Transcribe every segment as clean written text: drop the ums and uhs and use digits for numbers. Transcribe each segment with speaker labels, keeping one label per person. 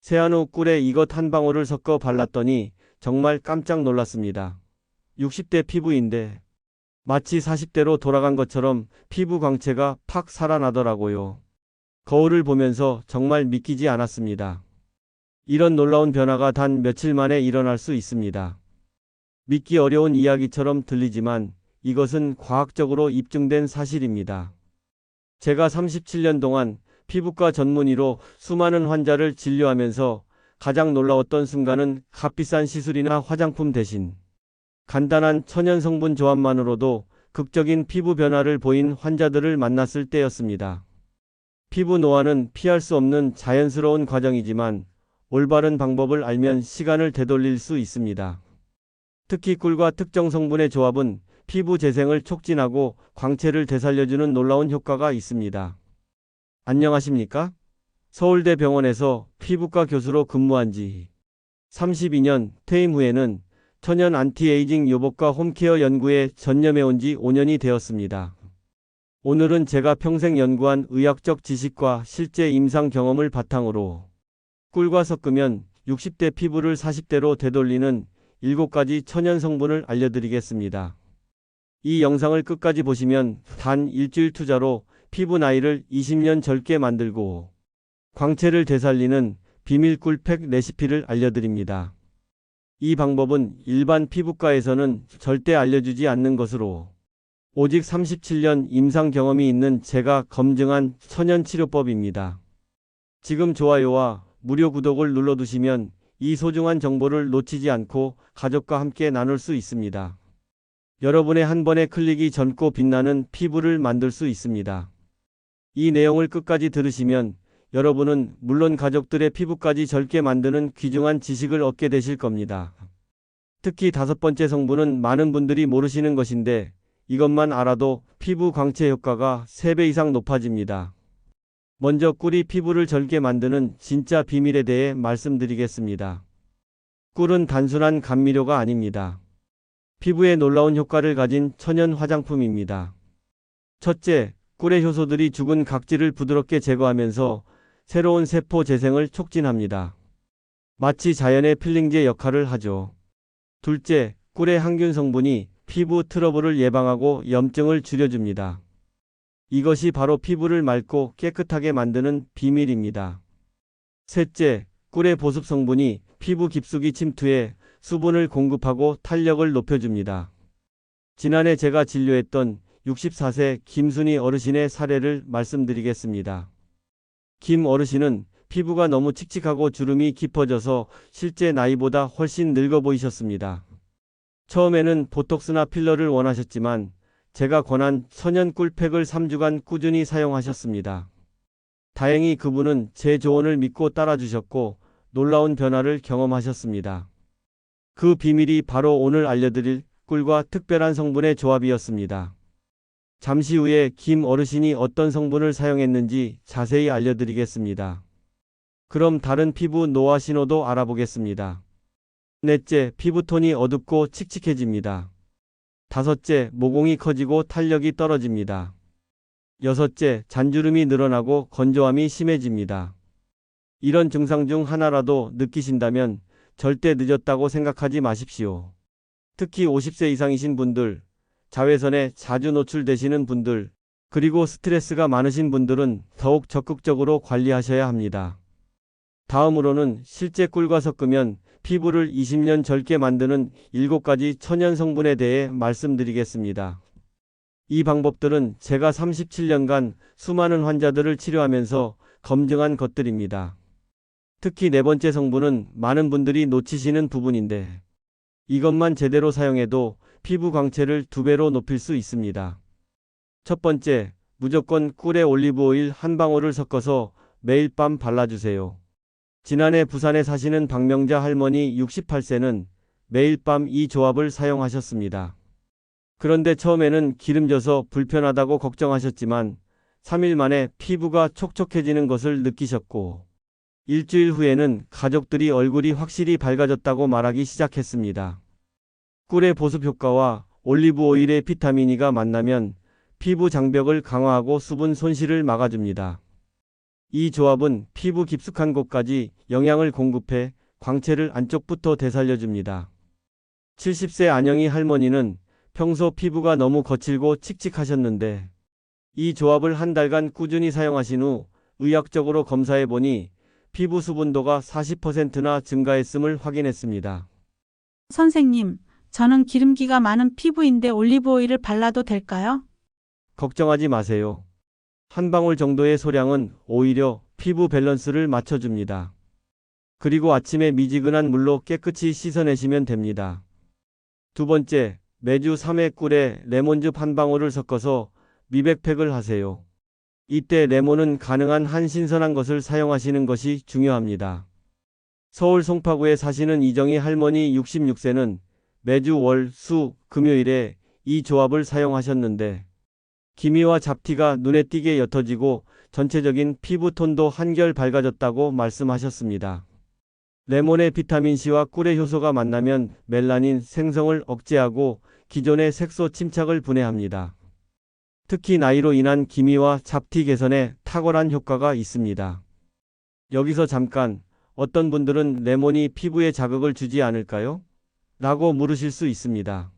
Speaker 1: 세안 후 꿀에 이것 한 방울을 섞어 발랐더니 정말 깜짝 놀랐습니다. 60대 피부인데 마치 40대로 돌아간 것처럼 피부 광채가 팍 살아나더라고요. 거울을 보면서 정말 믿기지 않았습니다. 이런 놀라운 변화가 단 며칠 만에 일어날 수 있습니다. 믿기 어려운 이야기처럼 들리지만 이것은 과학적으로 입증된 사실입니다. 제가 37년 동안 피부과 전문의로 수많은 환자를 진료하면서 가장 놀라웠던 순간은 값비싼 시술이나 화장품 대신 간단한 천연 성분 조합만으로도 극적인 피부 변화를 보인 환자들을 만났을 때였습니다. 피부 노화는 피할 수 없는 자연스러운 과정이지만 올바른 방법을 알면 시간을 되돌릴 수 있습니다. 특히 꿀과 특정 성분의 조합은 피부 재생을 촉진하고 광채를 되살려주는 놀라운 효과가 있습니다. 안녕하십니까? 서울대 병원에서 피부과 교수로 근무한 지 32년, 퇴임 후에는 천연 안티에이징 요법과 홈케어 연구에 전념해온 지 5년이 되었습니다. 오늘은 제가 평생 연구한 의학적 지식과 실제 임상 경험을 바탕으로 꿀과 섞으면 60대 피부를 40대로 되돌리는 7가지 천연 성분을 알려드리겠습니다. 이 영상을 끝까지 보시면 단 일주일 투자로 피부 나이를 20년 젊게 만들고 광채를 되살리는 비밀 꿀팩 레시피를 알려드립니다. 이 방법은 일반 피부과에서는 절대 알려주지 않는 것으로 오직 37년 임상 경험이 있는 제가 검증한 천연 치료법입니다. 지금 좋아요와 무료 구독을 눌러두시면 이 소중한 정보를 놓치지 않고 가족과 함께 나눌 수 있습니다. 여러분의 한 번의 클릭이 젊고 빛나는 피부를 만들 수 있습니다. 이 내용을 끝까지 들으시면 여러분은 물론 가족들의 피부까지 젊게 만드는 귀중한 지식을 얻게 되실 겁니다. 특히 5번째 성분은 많은 분들이 모르시는 것인데 이것만 알아도 피부 광채 효과가 3배 이상 높아집니다. 먼저 꿀이 피부를 젊게 만드는 진짜 비밀에 대해 말씀드리겠습니다. 꿀은 단순한 감미료가 아닙니다. 피부에 놀라운 효과를 가진 천연 화장품입니다. 첫째, 꿀의 효소들이 죽은 각질을 부드럽게 제거하면서 새로운 세포 재생을 촉진합니다. 마치 자연의 필링제 역할을 하죠. 둘째, 꿀의 항균 성분이 피부 트러블을 예방하고 염증을 줄여줍니다. 이것이 바로 피부를 맑고 깨끗하게 만드는 비밀입니다. 셋째, 꿀의 보습 성분이 피부 깊숙이 침투해 수분을 공급하고 탄력을 높여줍니다. 지난해 제가 진료했던 64세 김순희 어르신의 사례를 말씀드리겠습니다. 김 어르신은 피부가 너무 칙칙하고 주름이 깊어져서 실제 나이보다 훨씬 늙어 보이셨습니다. 처음에는 보톡스나 필러를 원하셨지만 제가 권한 천연 꿀팩을 3주간 꾸준히 사용하셨습니다. 다행히 그분은 제 조언을 믿고 따라주셨고 놀라운 변화를 경험하셨습니다. 그 비밀이 바로 오늘 알려드릴 꿀과 특별한 성분의 조합이었습니다. 잠시 후에 김 어르신이 어떤 성분을 사용했는지 자세히 알려드리겠습니다. 그럼 다른 피부 노화 신호도 알아보겠습니다. 넷째, 피부톤이 어둡고 칙칙해집니다. 다섯째, 모공이 커지고 탄력이 떨어집니다. 여섯째, 잔주름이 늘어나고 건조함이 심해집니다. 이런 증상 중 하나라도 느끼신다면 절대 늦었다고 생각하지 마십시오. 특히 50세 이상이신 분들, 자외선에 자주 노출되시는 분들, 그리고 스트레스가 많으신 분들은 더욱 적극적으로 관리하셔야 합니다. 다음으로는 실제 꿀과 섞으면 피부를 20년 젊게 만드는 7가지 천연 성분에 대해 말씀드리겠습니다. 이 방법들은 제가 37년간 수많은 환자들을 치료하면서 검증한 것들입니다. 특히 4번째 성분은 많은 분들이 놓치시는 부분인데 이것만 제대로 사용해도 피부 광채를 2배로 높일 수 있습니다. 첫 번째, 무조건 꿀에 올리브 오일 한 방울을 섞어서 매일 밤 발라주세요. 지난해 부산에 사시는 박명자 할머니 68세는 매일 밤 이 조합을 사용하셨습니다. 그런데 처음에는 기름져서 불편하다고 걱정하셨지만 3일 만에 피부가 촉촉해지는 것을 느끼셨고 일주일 후에는 가족들이 얼굴이 확실히 밝아졌다고 말하기 시작했습니다. 꿀의 보습 효과와 올리브 오일의 비타민 E가 만나면 피부 장벽을 강화하고 수분 손실을 막아줍니다. 이 조합은 피부 깊숙한 곳까지 영양을 공급해 광채를 안쪽부터 되살려줍니다. 70세 안영희 할머니는 평소 피부가 너무 거칠고 칙칙하셨는데 이 조합을 한 달간 꾸준히 사용하신 후 의학적으로 검사해 보니 피부 수분도가 40%나 증가했음을 확인했습니다.
Speaker 2: 선생님, 저는 기름기가 많은 피부인데 올리브 오일을 발라도 될까요?
Speaker 1: 걱정하지 마세요. 한 방울 정도의 소량은 오히려 피부 밸런스를 맞춰줍니다. 그리고 아침에 미지근한 물로 깨끗이 씻어내시면 됩니다. 두 번째, 매주 3회 꿀에 레몬즙 한 방울을 섞어서 미백팩을 하세요. 이때 레몬은 가능한 한 신선한 것을 사용하시는 것이 중요합니다. 서울 송파구에 사시는 이정희 할머니 66세는 매주 월, 수, 금요일에 이 조합을 사용하셨는데 기미와 잡티가 눈에 띄게 옅어지고 전체적인 피부톤도 한결 밝아졌다고 말씀하셨습니다. 레몬의 비타민C와 꿀의 효소가 만나면 멜라닌 생성을 억제하고 기존의 색소 침착을 분해합니다. 특히 나이로 인한 기미와 잡티 개선에 탁월한 효과가 있습니다. 여기서 잠깐, 어떤 분들은 레몬이 피부에 자극을 주지 않을까요? 라고 물으실 수 있습니다.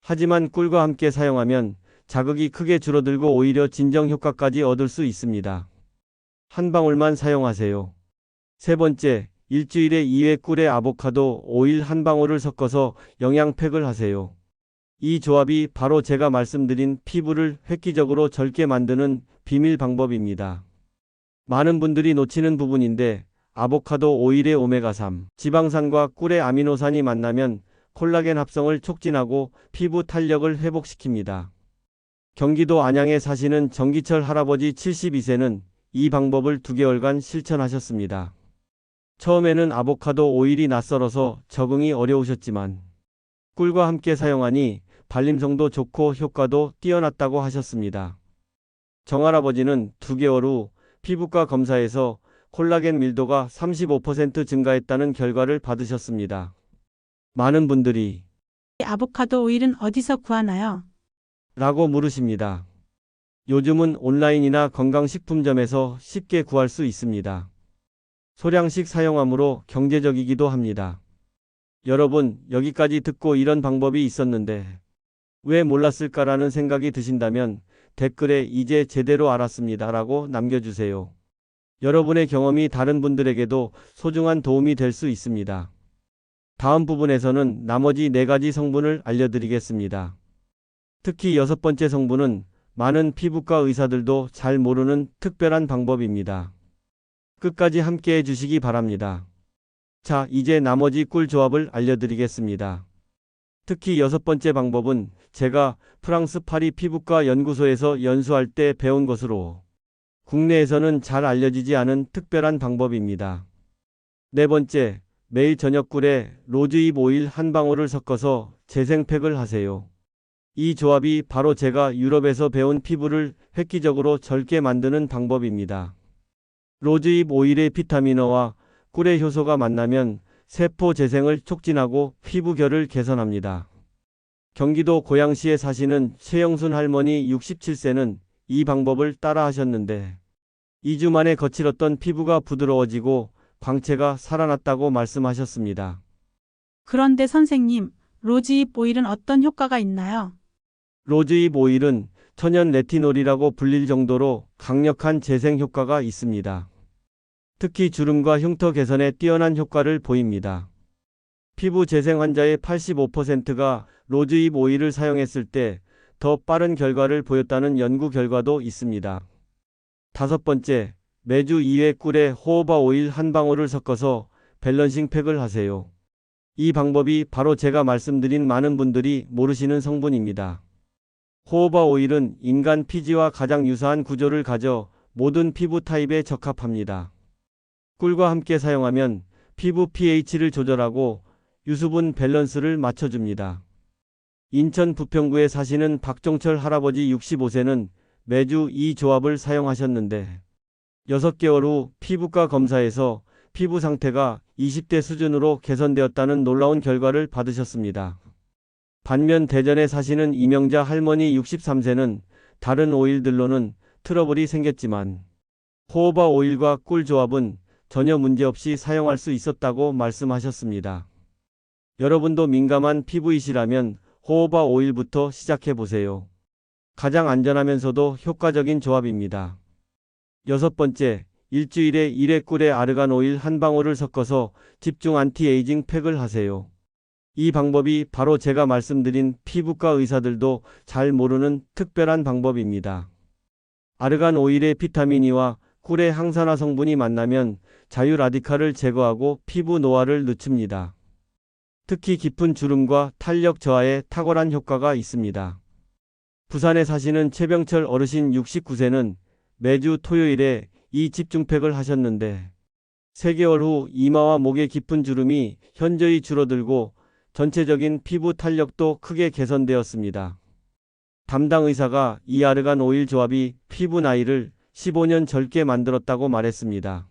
Speaker 1: 하지만 꿀과 함께 사용하면 자극이 크게 줄어들고 오히려 진정 효과까지 얻을 수 있습니다. 한 방울만 사용하세요. 세 번째, 일주일에 2회 꿀에 아보카도 오일 한 방울을 섞어서 영양팩을 하세요. 이 조합이 바로 제가 말씀드린 피부를 획기적으로 젊게 만드는 비밀 방법입니다. 많은 분들이 놓치는 부분인데 아보카도 오일의 오메가3, 지방산과 꿀의 아미노산이 만나면 콜라겐 합성을 촉진하고 피부 탄력을 회복시킵니다. 경기도 안양에 사시는 정기철 할아버지 72세는 이 방법을 2개월간 실천하셨습니다. 처음에는 아보카도 오일이 낯설어서 적응이 어려우셨지만 꿀과 함께 사용하니 발림성도 좋고 효과도 뛰어났다고 하셨습니다. 정할아버지는 2개월 후 피부과 검사에서 콜라겐 밀도가 35% 증가했다는 결과를 받으셨습니다. 많은 분들이
Speaker 2: 아보카도 오일은 어디서 구하나요?
Speaker 1: 라고 물으십니다. 요즘은 온라인이나 건강식품점에서 쉽게 구할 수 있습니다. 소량씩 사용하므로 경제적이기도 합니다. 여러분, 여기까지 듣고 이런 방법이 있었는데 왜 몰랐을까라는 생각이 드신다면 댓글에 이제 제대로 알았습니다 라고 남겨주세요. 여러분의 경험이 다른 분들에게도 소중한 도움이 될 수 있습니다. 다음 부분에서는 나머지 4가지 성분을 알려드리겠습니다. 특히 6번째 성분은 많은 피부과 의사들도 잘 모르는 특별한 방법입니다. 끝까지 함께 해주시기 바랍니다. 자, 이제 나머지 꿀 조합을 알려드리겠습니다. 특히 6번째 방법은 제가 프랑스 파리 피부과 연구소에서 연수할 때 배운 것으로 국내에서는 잘 알려지지 않은 특별한 방법입니다. 4번째, 매일 저녁 꿀에 로즈잎 오일 한 방울을 섞어서 재생팩을 하세요. 이 조합이 바로 제가 유럽에서 배운 피부를 획기적으로 젊게 만드는 방법입니다. 로즈잎 오일의 비타민어와 꿀의 효소가 만나면 세포 재생을 촉진하고 피부결을 개선합니다. 경기도 고양시에 사시는 최영순 할머니 67세는 이 방법을 따라 하셨는데 2주 만에 거칠었던 피부가 부드러워지고 광채가 살아났다고 말씀하셨습니다.
Speaker 2: 그런데 선생님, 로즈잎 오일은 어떤 효과가 있나요?
Speaker 1: 로즈잎 오일은 천연 레티놀이라고 불릴 정도로 강력한 재생 효과가 있습니다. 특히 주름과 흉터 개선에 뛰어난 효과를 보입니다. 피부 재생 환자의 85%가 로즈잎 오일을 사용했을 때 더 빠른 결과를 보였다는 연구 결과도 있습니다. 5번째, 매주 2회 꿀에 호호바 오일 한 방울을 섞어서 밸런싱 팩을 하세요. 이 방법이 바로 제가 말씀드린 많은 분들이 모르시는 성분입니다. 호호바 오일은 인간 피지와 가장 유사한 구조를 가져 모든 피부 타입에 적합합니다. 꿀과 함께 사용하면 피부 pH를 조절하고 유수분 밸런스를 맞춰줍니다. 인천 부평구에 사시는 박종철 할아버지 65세는 매주 이 조합을 사용하셨는데 6개월 후 피부과 검사에서 피부 상태가 20대 수준으로 개선되었다는 놀라운 결과를 받으셨습니다. 반면 대전에 사시는 이명자 할머니 63세는 다른 오일들로는 트러블이 생겼지만 호호바 오일과 꿀 조합은 전혀 문제없이 사용할 수 있었다고 말씀하셨습니다. 여러분도 민감한 피부이시라면 호호바 오일부터 시작해 보세요. 가장 안전하면서도 효과적인 조합입니다. 6번째, 일주일에 1회 꿀에 아르간 오일 한 방울을 섞어서 집중 안티에이징 팩을 하세요. 이 방법이 바로 제가 말씀드린 피부과 의사들도 잘 모르는 특별한 방법입니다. 아르간 오일의 비타민 E와 꿀의 항산화 성분이 만나면 자유 라디칼을 제거하고 피부 노화를 늦춥니다. 특히 깊은 주름과 탄력 저하에 탁월한 효과가 있습니다. 부산에 사시는 최병철 어르신 69세는 매주 토요일에 이 집중팩을 하셨는데 3개월 후 이마와 목의 깊은 주름이 현저히 줄어들고 전체적인 피부 탄력도 크게 개선되었습니다. 담당 의사가 이 아르간 오일 조합이 피부 나이를 15년 젊게 만들었다고 말했습니다.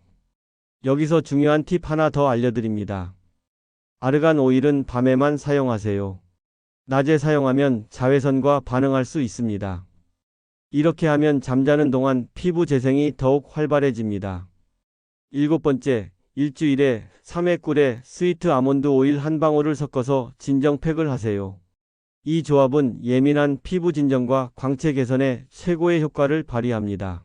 Speaker 1: 여기서 중요한 팁 하나 더 알려드립니다. 아르간 오일은 밤에만 사용하세요. 낮에 사용하면 자외선과 반응할 수 있습니다. 이렇게 하면 잠자는 동안 피부 재생이 더욱 활발해집니다. 7번째, 일주일에 3회 꿀에 스위트 아몬드 오일 한 방울을 섞어서 진정팩을 하세요. 이 조합은 예민한 피부 진정과 광채 개선에 최고의 효과를 발휘합니다.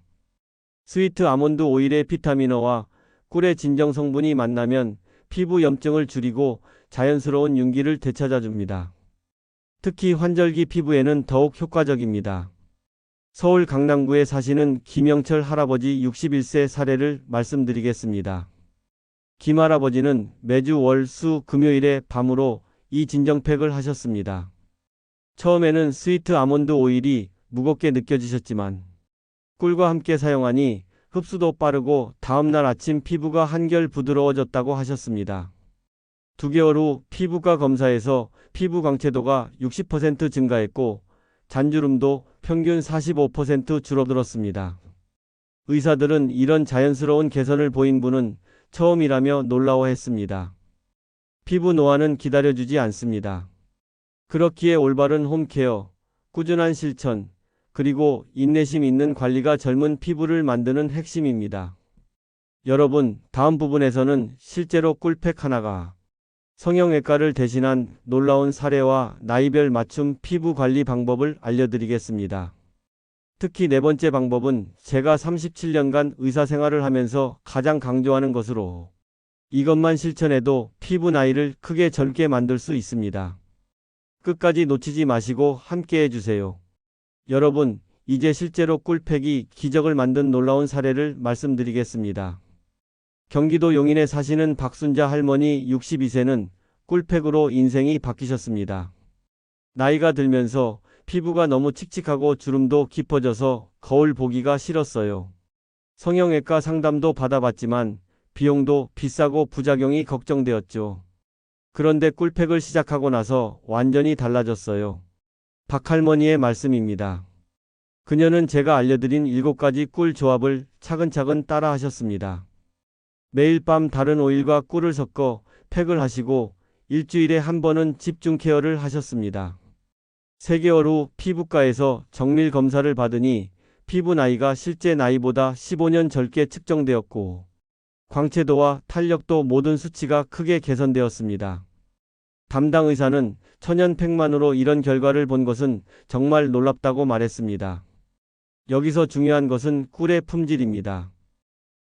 Speaker 1: 스위트 아몬드 오일의 비타민어와 꿀의 진정 성분이 만나면 피부 염증을 줄이고 자연스러운 윤기를 되찾아줍니다. 특히 환절기 피부에는 더욱 효과적입니다. 서울 강남구에 사시는 김영철 할아버지 61세 사례를 말씀드리겠습니다. 김 할아버지는 매주 월, 수, 금요일에 밤으로 이 진정팩을 하셨습니다. 처음에는 스위트 아몬드 오일이 무겁게 느껴지셨지만 꿀과 함께 사용하니 흡수도 빠르고 다음날 아침 피부가 한결 부드러워졌다고 하셨습니다. 2개월 후 피부과 검사에서 피부 광채도가 60% 증가했고 잔주름도 평균 45% 줄어들었습니다. 의사들은 이런 자연스러운 개선을 보인 분은 처음이라며 놀라워했습니다. 피부 노화는 기다려주지 않습니다. 그렇기에 올바른 홈케어, 꾸준한 실천, 그리고 인내심 있는 관리가 젊은 피부를 만드는 핵심입니다. 여러분, 다음 부분에서는 실제로 꿀팩 하나가 성형외과를 대신한 놀라운 사례와 나이별 맞춤 피부 관리 방법을 알려드리겠습니다. 특히 4번째 방법은 제가 37년간 의사 생활을 하면서 가장 강조하는 것으로 이것만 실천해도 피부 나이를 크게 젊게 만들 수 있습니다. 끝까지 놓치지 마시고 함께 해주세요. 여러분, 이제 실제로 꿀팩이 기적을 만든 놀라운 사례를 말씀드리겠습니다. 경기도 용인에 사시는 박순자 할머니 62세는 꿀팩으로 인생이 바뀌셨습니다. 나이가 들면서 피부가 너무 칙칙하고 주름도 깊어져서 거울 보기가 싫었어요. 성형외과 상담도 받아봤지만 비용도 비싸고 부작용이 걱정되었죠. 그런데 꿀팩을 시작하고 나서 완전히 달라졌어요. 박할머니의 말씀입니다. 그녀는 제가 알려드린 7가지 꿀 조합을 차근차근 따라 하셨습니다. 매일 밤 다른 오일과 꿀을 섞어 팩을 하시고 일주일에 한 번은 집중 케어를 하셨습니다. 3개월 후 피부과에서 정밀 검사를 받으니 피부 나이가 실제 나이보다 15년 젊게 측정되었고 광채도와 탄력도 모든 수치가 크게 개선되었습니다. 담당 의사는 천연팩만으로 이런 결과를 본 것은 정말 놀랍다고 말했습니다. 여기서 중요한 것은 꿀의 품질입니다.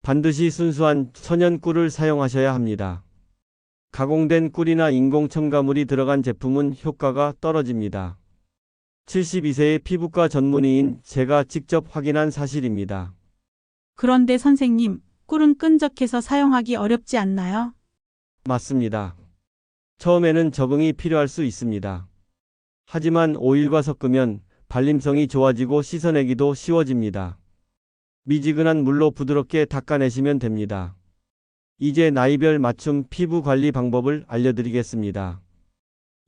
Speaker 1: 반드시 순수한 천연 꿀을 사용하셔야 합니다. 가공된 꿀이나 인공 첨가물이 들어간 제품은 효과가 떨어집니다. 72세의 피부과 전문의인 제가 직접 확인한 사실입니다.
Speaker 2: 그런데 선생님, 꿀은 끈적해서 사용하기 어렵지 않나요?
Speaker 1: 맞습니다. 처음에는 적응이 필요할 수 있습니다. 하지만 오일과 섞으면 발림성이 좋아지고 씻어내기도 쉬워집니다. 미지근한 물로 부드럽게 닦아내시면 됩니다. 이제 나이별 맞춤 피부 관리 방법을 알려드리겠습니다.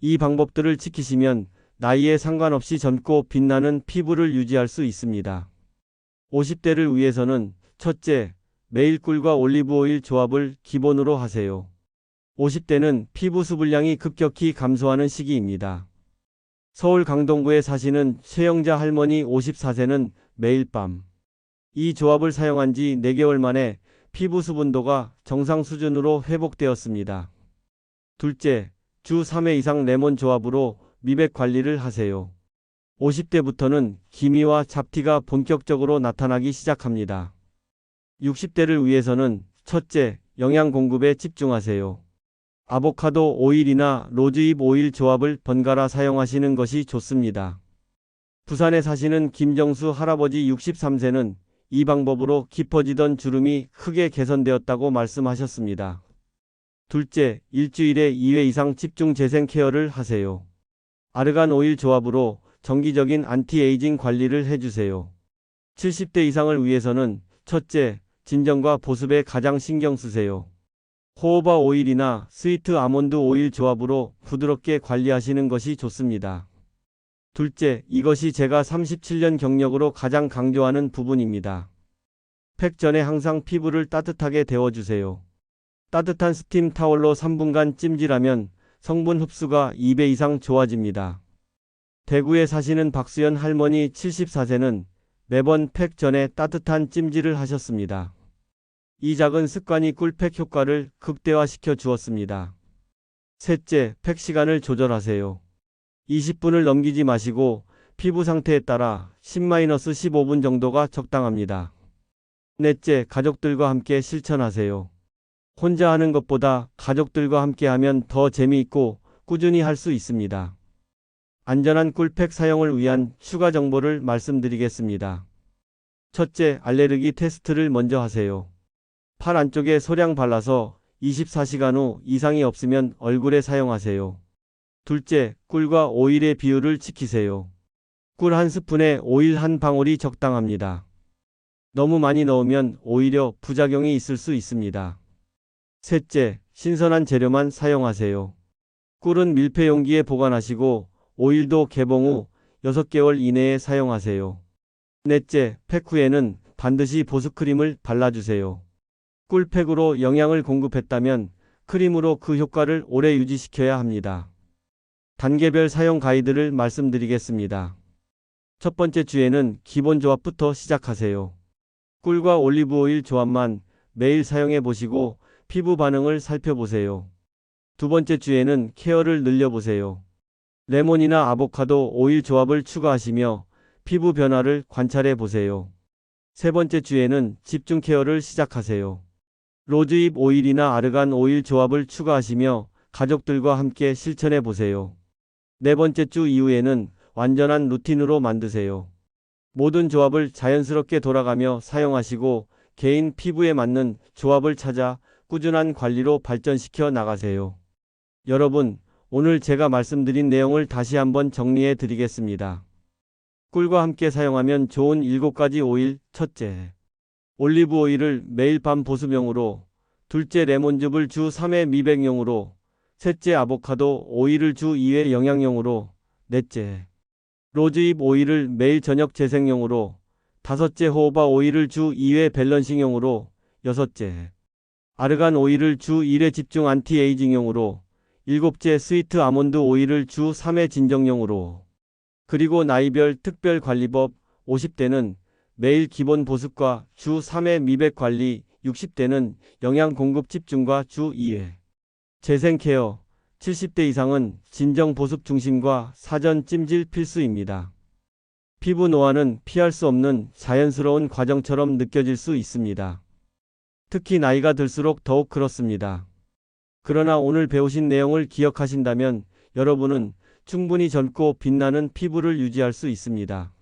Speaker 1: 이 방법들을 지키시면 나이에 상관없이 젊고 빛나는 피부를 유지할 수 있습니다. 50대를 위해서는 첫째, 매일 꿀과 올리브 오일 조합을 기본으로 하세요. 50대는 피부 수분량이 급격히 감소하는 시기입니다. 서울 강동구에 사시는 최영자 할머니 54세는 매일 밤 이 조합을 사용한 지 4개월 만에 피부 수분도가 정상 수준으로 회복되었습니다. 둘째, 주 3회 이상 레몬 조합으로 미백 관리를 하세요. 50대부터는 기미와 잡티가 본격적으로 나타나기 시작합니다. 60대를 위해서는 첫째, 영양 공급에 집중하세요. 아보카도 오일이나 로즈잎 오일 조합을 번갈아 사용하시는 것이 좋습니다. 부산에 사시는 김정수 할아버지 63세는 이 방법으로 깊어지던 주름이 크게 개선되었다고 말씀하셨습니다. 둘째, 일주일에 2회 이상 집중 재생 케어를 하세요. 아르간 오일 조합으로 정기적인 안티에이징 관리를 해주세요. 70대 이상을 위해서는 첫째, 진정과 보습에 가장 신경 쓰세요. 호호바 오일이나 스위트 아몬드 오일 조합으로 부드럽게 관리하시는 것이 좋습니다. 둘째, 이것이 제가 37년 경력으로 가장 강조하는 부분입니다. 팩 전에 항상 피부를 따뜻하게 데워주세요. 따뜻한 스팀 타월로 3분간 찜질하면 성분 흡수가 2배 이상 좋아집니다. 대구에 사시는 박수연 할머니 74세는 매번 팩 전에 따뜻한 찜질을 하셨습니다. 이 작은 습관이 꿀팩 효과를 극대화시켜 주었습니다. 셋째, 팩 시간을 조절하세요. 20분을 넘기지 마시고 피부 상태에 따라 10-15분 정도가 적당합니다. 넷째, 가족들과 함께 실천하세요. 혼자 하는 것보다 가족들과 함께 하면 더 재미있고 꾸준히 할 수 있습니다. 안전한 꿀팩 사용을 위한 추가 정보를 말씀드리겠습니다. 첫째, 알레르기 테스트를 먼저 하세요. 팔 안쪽에 소량 발라서 24시간 후 이상이 없으면 얼굴에 사용하세요. 둘째, 꿀과 오일의 비율을 지키세요. 꿀 한 스푼에 오일 한 방울이 적당합니다. 너무 많이 넣으면 오히려 부작용이 있을 수 있습니다. 셋째, 신선한 재료만 사용하세요. 꿀은 밀폐 용기에 보관하시고 오일도 개봉 후 6개월 이내에 사용하세요. 넷째, 팩 후에는 반드시 보습크림을 발라주세요. 꿀팩으로 영양을 공급했다면 크림으로 그 효과를 오래 유지시켜야 합니다. 단계별 사용 가이드를 말씀드리겠습니다. 첫 번째 주에는 기본 조합부터 시작하세요. 꿀과 올리브 오일 조합만 매일 사용해 보시고 피부 반응을 살펴보세요. 두 번째 주에는 케어를 늘려보세요. 레몬이나 아보카도 오일 조합을 추가하시며 피부 변화를 관찰해 보세요. 세 번째 주에는 집중 케어를 시작하세요. 로즈잎 오일이나 아르간 오일 조합을 추가하시며 가족들과 함께 실천해 보세요. 네 번째 주 이후에는 완전한 루틴으로 만드세요. 모든 조합을 자연스럽게 돌아가며 사용하시고 개인 피부에 맞는 조합을 찾아 꾸준한 관리로 발전시켜 나가세요. 여러분, 오늘 제가 말씀드린 내용을 다시 한번 정리해 드리겠습니다. 꿀과 함께 사용하면 좋은 7가지 오일. 첫째, 올리브 오일을 매일 밤 보습용으로. 둘째, 레몬즙을 주 3회 미백용으로. 셋째, 아보카도 오일을 주 2회 영양용으로. 넷째, 로즈잎 오일을 매일 저녁 재생용으로. 다섯째, 호호바 오일을 주 2회 밸런싱용으로. 여섯째, 아르간 오일을 주 1회 집중 안티에이징용으로. 일곱째, 스위트 아몬드 오일을 주 3회 진정용으로. 그리고 나이별 특별 관리법. 50대는 매일 기본 보습과 주 3회 미백 관리. 60대는 영양 공급 집중과 주 2회 재생 케어. 70대 이상은 진정 보습 중심과 사전 찜질 필수입니다. 피부 노화는 피할 수 없는 자연스러운 과정처럼 느껴질 수 있습니다. 특히 나이가 들수록 더욱 그렇습니다. 그러나 오늘 배우신 내용을 기억하신다면 여러분은 충분히 젊고 빛나는 피부를 유지할 수 있습니다.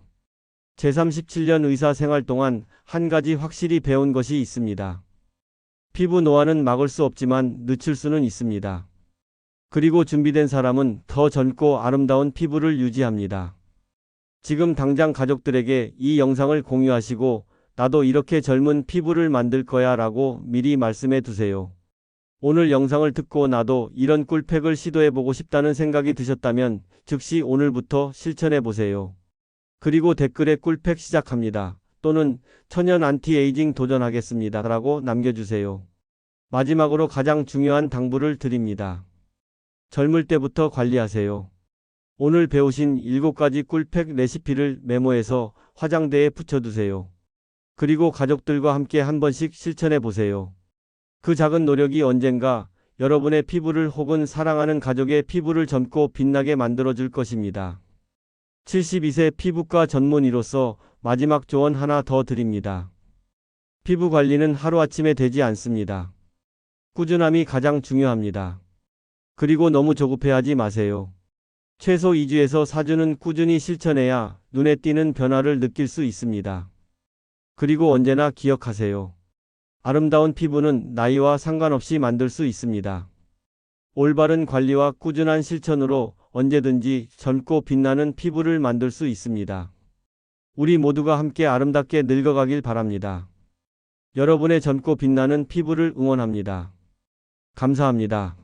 Speaker 1: 제 37년 의사 생활 동안 한 가지 확실히 배운 것이 있습니다. 피부 노화는 막을 수 없지만 늦출 수는 있습니다. 그리고 준비된 사람은 더 젊고 아름다운 피부를 유지합니다. 지금 당장 가족들에게 이 영상을 공유하시고 나도 이렇게 젊은 피부를 만들 거야 라고 미리 말씀해 두세요. 오늘 영상을 듣고 나도 이런 꿀팩을 시도해보고 싶다는 생각이 드셨다면 즉시 오늘부터 실천해 보세요. 그리고 댓글에 꿀팩 시작합니다. 또는 천연 안티에이징 도전하겠습니다 라고 남겨주세요. 마지막으로 가장 중요한 당부를 드립니다. 젊을 때부터 관리하세요. 오늘 배우신 7가지 꿀팩 레시피를 메모해서 화장대에 붙여두세요. 그리고 가족들과 함께 한 번씩 실천해 보세요. 그 작은 노력이 언젠가 여러분의 피부를 혹은 사랑하는 가족의 피부를 젊고 빛나게 만들어 줄 것입니다. 72세 피부과 전문의로서 마지막 조언 하나 더 드립니다. 피부 관리는 하루아침에 되지 않습니다. 꾸준함이 가장 중요합니다. 그리고 너무 조급해하지 마세요. 최소 2주에서 4주는 꾸준히 실천해야 눈에 띄는 변화를 느낄 수 있습니다. 그리고 언제나 기억하세요. 아름다운 피부는 나이와 상관없이 만들 수 있습니다. 올바른 관리와 꾸준한 실천으로 언제든지 젊고 빛나는 피부를 만들 수 있습니다. 우리 모두가 함께 아름답게 늙어가길 바랍니다. 여러분의 젊고 빛나는 피부를 응원합니다. 감사합니다.